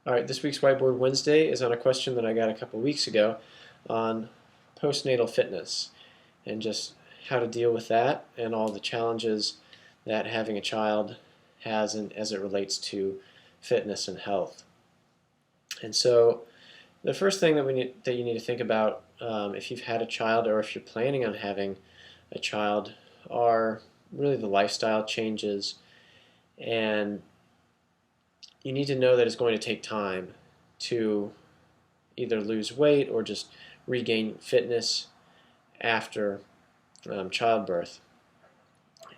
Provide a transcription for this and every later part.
All right, this week's Whiteboard Wednesday is on a question that I got a couple weeks ago on postnatal fitness and just how to deal with that and all the challenges that having a child has as it relates to fitness and health. And so the first thing that you need to think about if you've had a child or if you're planning on having a child are really the lifestyle changes, and you need to know that it's going to take time to either lose weight or just regain fitness after childbirth.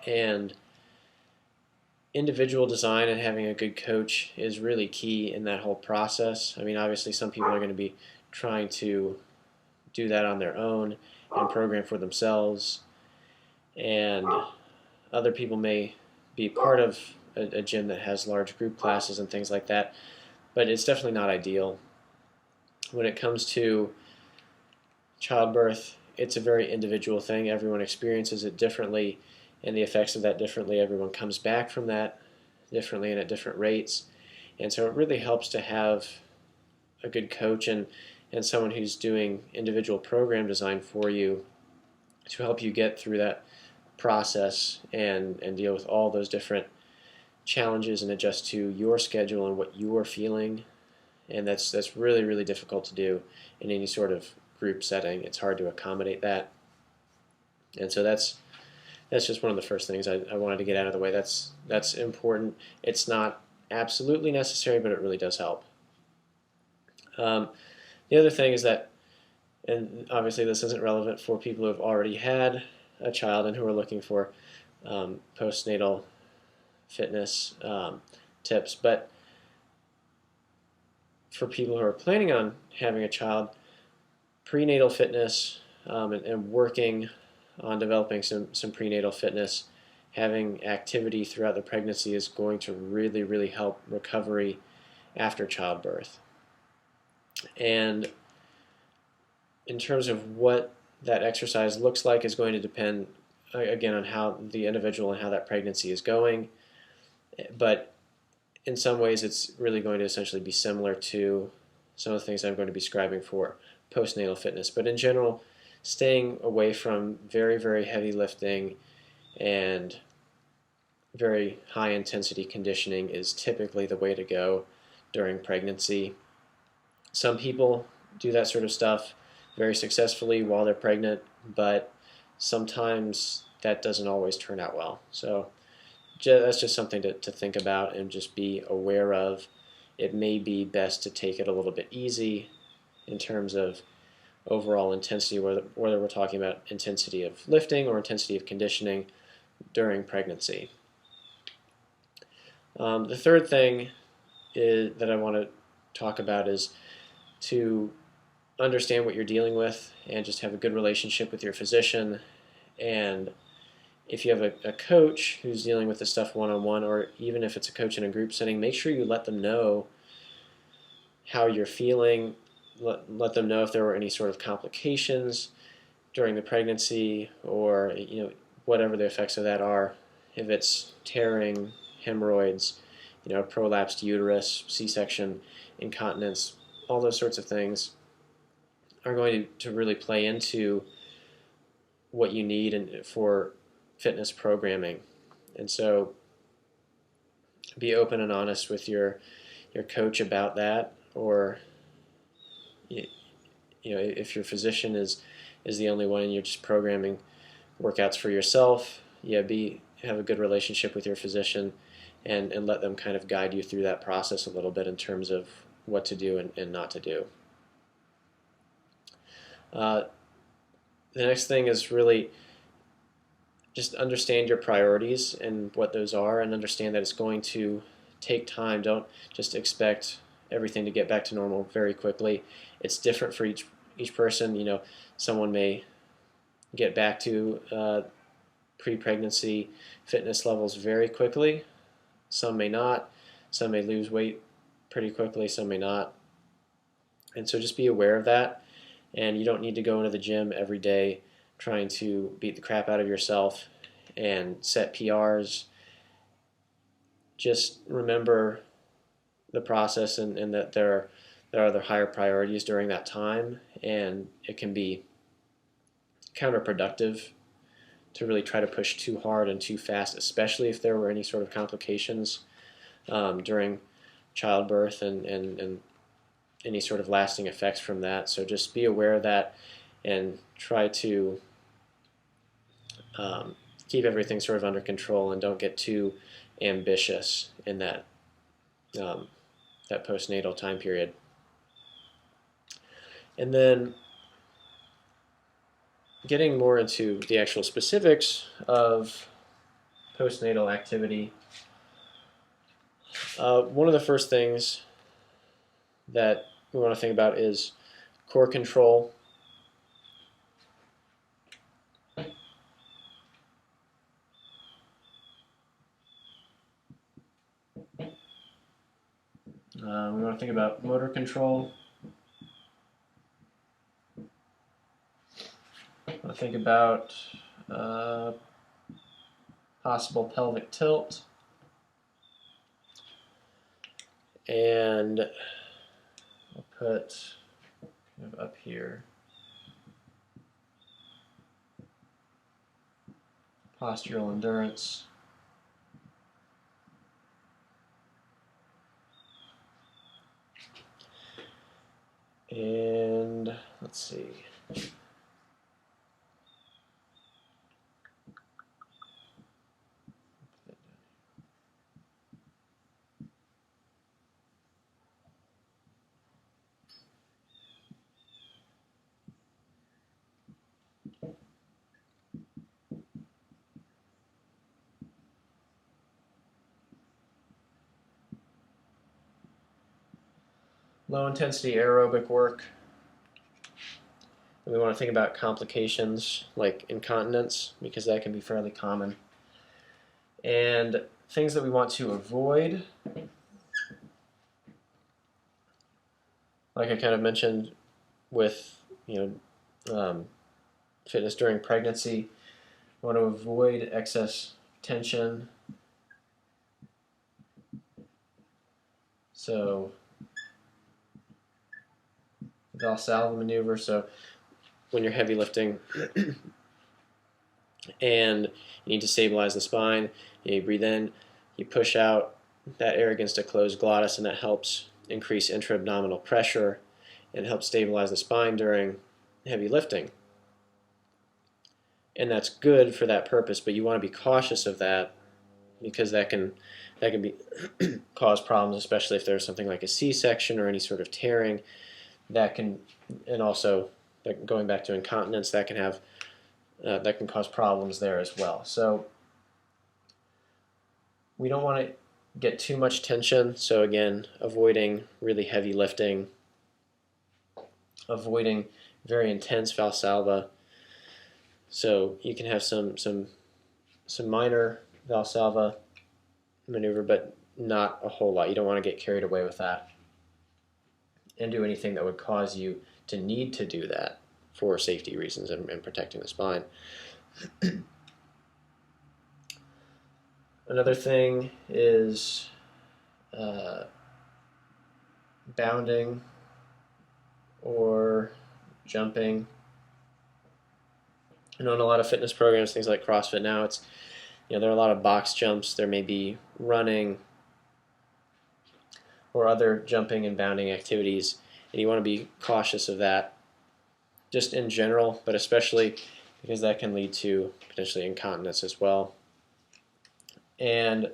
And individual design and having a good coach is really key in that whole process. I mean, obviously, some people are going to be trying to do that on their own and program for themselves, and other people may be part of a gym that has large group classes and things like that, but it's definitely not ideal. When it comes to childbirth, it's a very individual thing. Everyone experiences it differently, and the effects of that differently. Everyone comes back from that differently and at different rates. And so it really helps to have a good coach and someone who's doing individual program design for you to help you get through that process and deal with all those different challenges and adjust to your schedule and what you are feeling. And that's really, really difficult to do in any sort of group setting. It's hard to accommodate that. And so that's just one of the first things I wanted to get out of the way. That's important. It's not absolutely necessary, but it really does help. The other thing is that, and obviously this isn't relevant for people who have already had a child and who are looking for postnatal fitness tips, but for people who are planning on having a child, prenatal fitness and working on developing some prenatal fitness, having activity throughout the pregnancy is going to really, really help recovery after childbirth. And in terms of what that exercise looks like is going to depend, again, on how the individual and how that pregnancy is going. But in some ways, it's really going to essentially be similar to some of the things I'm going to be describing for postnatal fitness. But in general, staying away from very, very heavy lifting and very high intensity conditioning is typically the way to go during pregnancy. Some people do that sort of stuff very successfully while they're pregnant, but sometimes that doesn't always turn out well. So that's just something to think about and just be aware of. It may be best to take it a little bit easy in terms of overall intensity, whether we're talking about intensity of lifting or intensity of conditioning during pregnancy. The third thing that I want to talk about is to understand what you're dealing with and just have a good relationship with your physician. And if you have a coach who's dealing with this stuff one-on-one, or even if it's a coach in a group setting, make sure you let them know how you're feeling. Let them know if there were any sort of complications during the pregnancy, or whatever the effects of that are. If it's tearing, hemorrhoids, prolapsed uterus, C-section, incontinence, all those sorts of things are going to really play into what you need for fitness programming. And so be open and honest with your coach about that, or if your physician is the only one and you're just programming workouts for yourself, have a good relationship with your physician and let them kind of guide you through that process a little bit in terms of what to do and not to do. The next thing is really just understand your priorities and what those are, and understand that it's going to take time. Don't just expect everything to get back to normal very quickly. It's different for each person. Someone may get back to pre-pregnancy fitness levels very quickly. Some may not. Some may lose weight pretty quickly. Some may not. And so just be aware of that. And you don't need to go into the gym every day trying to beat the crap out of yourself and set PRs. Just remember the process, and that there are other higher priorities during that time, and it can be counterproductive to really try to push too hard and too fast, especially if there were any sort of complications during childbirth and any sort of lasting effects from that. So just be aware of that and try to keep everything sort of under control, and don't get too ambitious in that that postnatal time period. And then getting more into the actual specifics of postnatal activity, one of the first things that we want to think about is core control. We want to think about motor control. We want to think about possible pelvic tilt, and I'll put up here postural endurance. And let's see. Low intensity aerobic work. And we want to think about complications like incontinence, because that can be fairly common. And things that we want to avoid, like I kind of mentioned with fitness during pregnancy, we want to avoid excess tension. So Valsalva maneuver, so when you're heavy lifting and you need to stabilize the spine, you breathe in, you push out that air against a closed glottis, and that helps increase intra-abdominal pressure and helps stabilize the spine during heavy lifting. And that's good for that purpose, but you want to be cautious of that, because that can be cause problems, especially if there's something like a C-section or any sort of tearing. That can, and also going back to incontinence, that can cause problems there as well. So we don't want to get too much tension. So again, avoiding really heavy lifting, avoiding very intense Valsalva. So you can have some minor Valsalva maneuver, but not a whole lot. You don't want to get carried away with that and do anything that would cause you to need to do that for safety reasons and protecting the spine. Another thing is bounding or jumping. I know in a lot of fitness programs, things like CrossFit now, there are a lot of box jumps. There may be running or other jumping and bounding activities, and you want to be cautious of that just in general, but especially because that can lead to potentially incontinence as well. And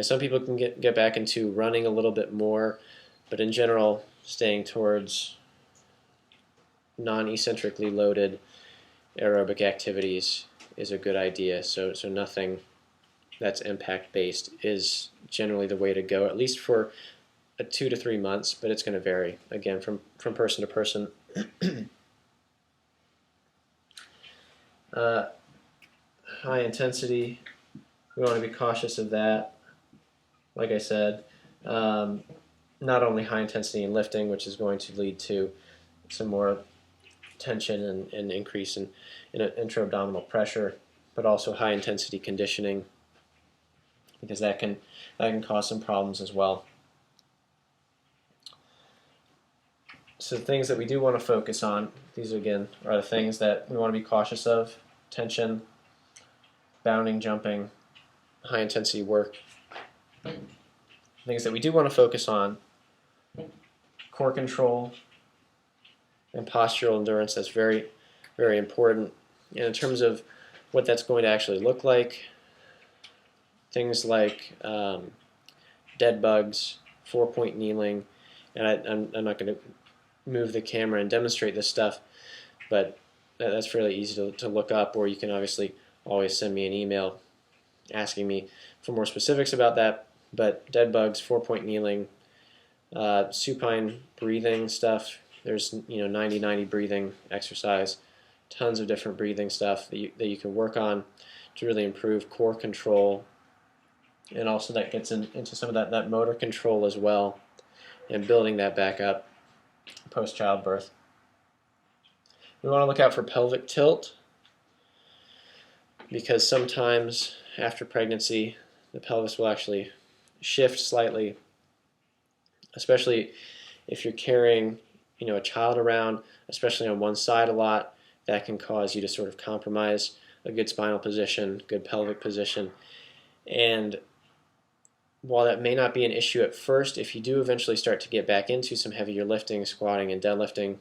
some people can get back into running a little bit more, but in general, staying towards non-eccentrically loaded aerobic activities is a good idea. So nothing that's impact-based is generally the way to go, at least for 2 to 3 months, but it's going to vary, again, from person to person. High intensity, we want to be cautious of that. Like I said, not only high intensity in lifting, which is going to lead to some more tension and increase in intra-abdominal pressure, but also high intensity conditioning, because that can cause some problems as well. So the things that we do want to focus on, these again are the things that we want to be cautious of: tension, bounding, jumping, high intensity work. Things that we do want to focus on: core control and postural endurance. That's very, very important. And in terms of what that's going to actually look like, things like dead bugs, 4-point kneeling, and I'm not going to move the camera and demonstrate this stuff, but that's fairly easy to look up, or you can obviously always send me an email asking me for more specifics about that. But dead bugs, 4-point kneeling, supine breathing stuff. There's 90-90 breathing exercise, tons of different breathing stuff that you can work on to really improve core control, and also that gets into some of that motor control as well, and building that back up post childbirth. We want to look out for pelvic tilt, because sometimes after pregnancy the pelvis will actually shift slightly, especially if you're carrying a child around, especially on one side a lot. That can cause you to sort of compromise a good spinal position, good pelvic position. And while that may not be an issue at first, if you do eventually start to get back into some heavier lifting, squatting and deadlifting,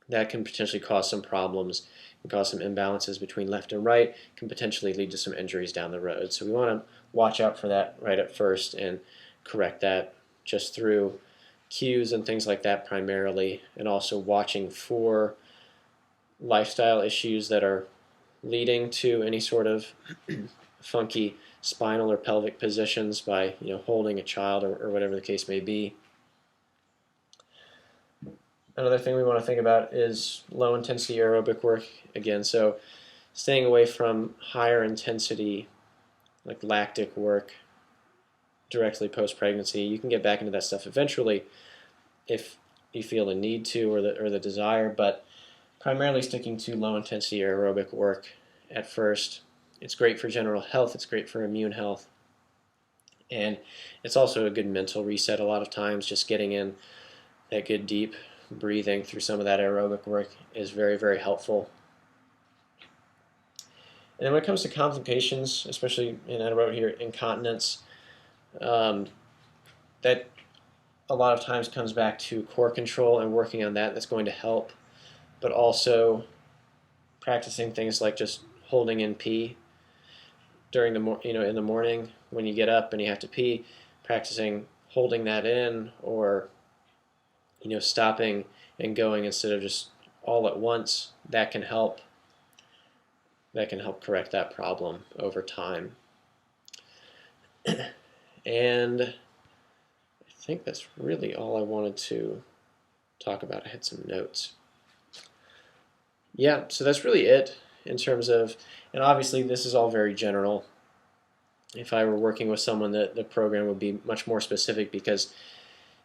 that can potentially cause some problems, can cause some imbalances between left and right, can potentially lead to some injuries down the road. So we want to watch out for that right at first and correct that just through cues and things like that primarily, and also watching for lifestyle issues that are leading to any sort of funky spinal or pelvic positions by holding a child or whatever the case may be. Another thing we want to think about is low intensity aerobic work again. So staying away from higher intensity like lactic work directly post pregnancy. You can get back into that stuff eventually if you feel the need to or the desire, but primarily sticking to low intensity aerobic work at first. It's great for general health, it's great for immune health, and it's also a good mental reset a lot of times. Just getting in that good deep breathing through some of that aerobic work is very, very helpful. And then when it comes to complications, especially I wrote here incontinence, that a lot of times comes back to core control and working on that. That's going to help, but also practicing things like just holding in pee during in the morning when you get up and you have to pee, practicing holding that in, or stopping and going instead of just all at once. That can help correct that problem over time. And I think that's really all I wanted to talk about. I had some notes. Yeah, so that's really it in terms of, and obviously this is all very general. If I were working with someone, the program would be much more specific, because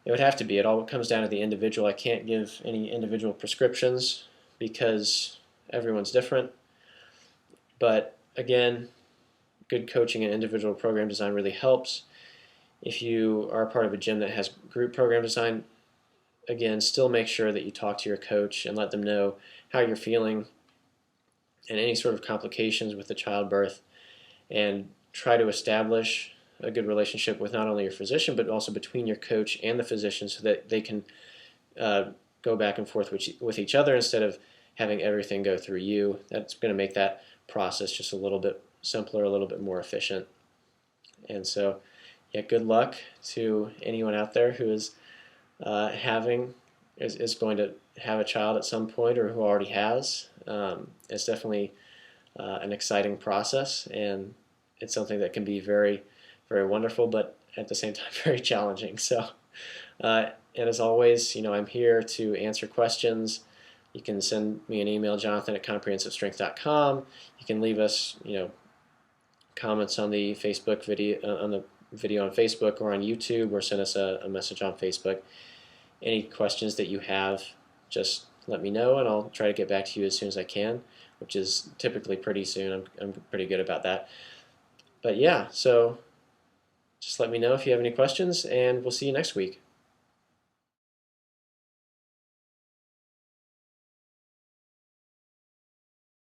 it would have to be. It all comes down to the individual. I can't give any individual prescriptions because everyone's different. But again, good coaching and individual program design really helps. If you are a part of a gym that has group program design, again, still make sure that you talk to your coach and let them know how you're feeling and any sort of complications with the childbirth, and try to establish a good relationship with not only your physician but also between your coach and the physician, so that they can go back and forth with each other instead of having everything go through you. That's going to make that process just a little bit simpler, a little bit more efficient. And so, yeah, good luck to anyone out there who is is going to have a child at some point, or who already has. It's definitely an exciting process, and it's something that can be very, very wonderful, but at the same time very challenging. So, and as always, I'm here to answer questions. You can send me an email, jonathan@comprehensivestrength.com. You can leave us, comments on the Facebook video, on the video on Facebook or on YouTube, or send us a message on Facebook. Any questions that you have, just let me know, and I'll try to get back to you as soon as I can, which is typically pretty soon. I'm pretty good about that. But yeah, so just let me know if you have any questions, and we'll see you next week.